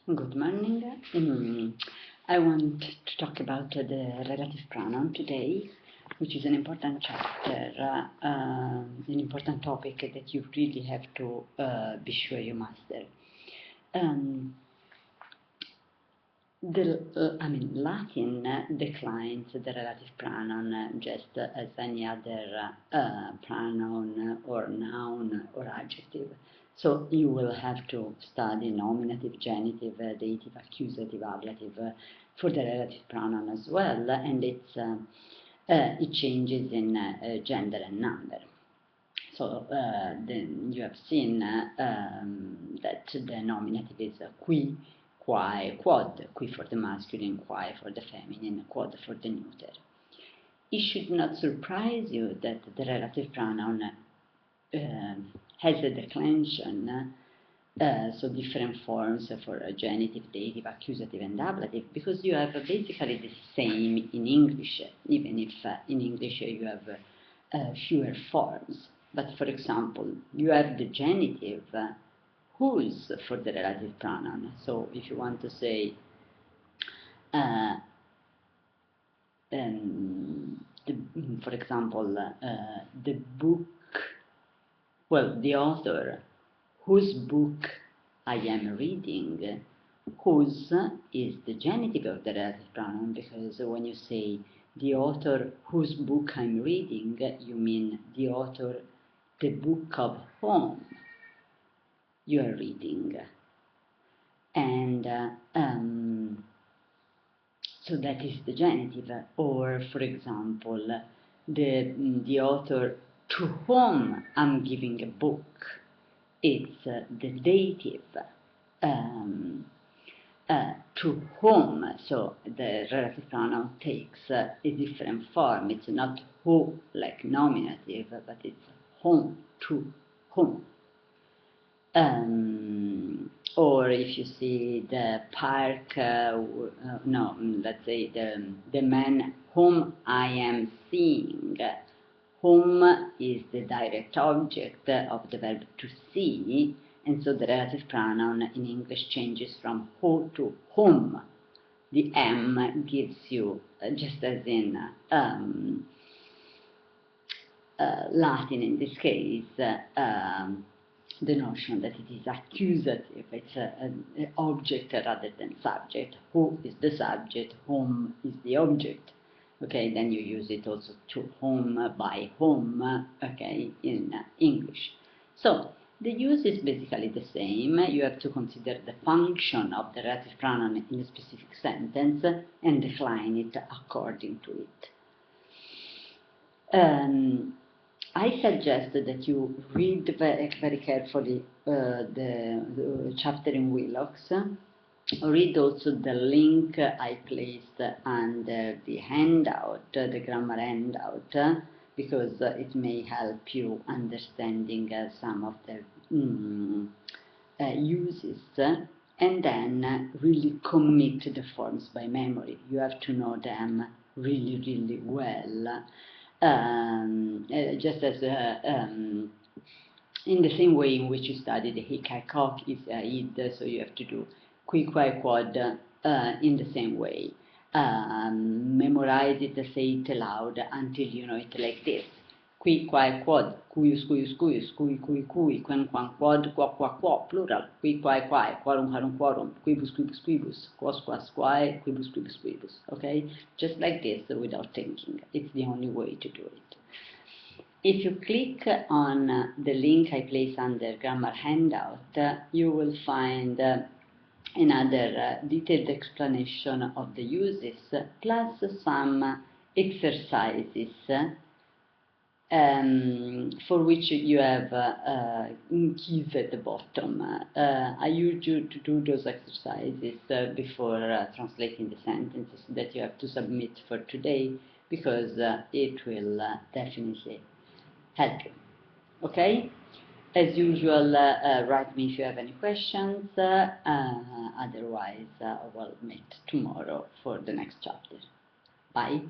Good morning. I want to talk about the relative pronoun today, which is an important chapter, an important topic that you really have to be sure you master. Latin declines the relative pronoun just as any other pronoun or noun or adjective. So you will have to study nominative, genitive, dative, accusative, ablative for the relative pronoun as well, and it changes in gender and number. So then you have seen that the nominative is qui, quae, quod, qui for the masculine, quae for the feminine, quod for the neuter. It should not surprise you that the relative pronoun has a declension, so different forms for genitive, dative, accusative, and ablative, because you have basically the same in English, even if in English you have fewer forms. But for example, you have the genitive whose for the relative pronoun. So if you want to say for example, the book, well, the author whose book I am reading, whose is the genitive of the relative pronoun, because when you say the author whose book I'm reading, you mean the author, the book of whom you are reading. And so that is the genitive. Or, for example, the author to whom I'm giving a book, it's the dative. To whom, so the relative pronoun takes a different form. It's not who like nominative, but it's whom, to whom. Or if you see the park, let's say the man whom I am seeing, whom is the direct object of the verb to see, and so the relative pronoun in English changes from who to whom. The M gives you, just as in Latin in this case, the notion that it is accusative, it's an object rather than subject. Who is the subject, whom is the object. Okay, then you use it also to whom, by whom, okay, in English. So the use is basically the same. You have to consider the function of the relative pronoun in a specific sentence and decline it according to it. I suggest that you read very carefully the chapter in Willocks. Read also the link I placed under the handout, the grammar handout, because it may help you understanding some of the uses, and then really commit the forms by memory. You have to know them really, really well. Just as in the same way in which you studied hic, haec, hoc is id, so you have to do qui, quae, quod in the same way. Memorize it, say it aloud until you know it like this. Qui, quae, quod, cuius, cuius, cuius, cui, cui, cui, quem, quam, quod, quo, quo, quo, plural. Qui, quae, quae, quorum, quorum, quorum, quibus, quibus, quibus, quos, quas, quae, quibus, quibus, quibus. Okay? Just like this without thinking. It's the only way to do it. If you click on the link I place under grammar handout, you will find another detailed explanation of the uses, plus some exercises for which you have keys at the bottom. I urge you to do those exercises before translating the sentences that you have to submit for today, because it will definitely help you. Okay? As usual, write me if you have any questions. Otherwise, we'll meet tomorrow for the next chapter. Bye.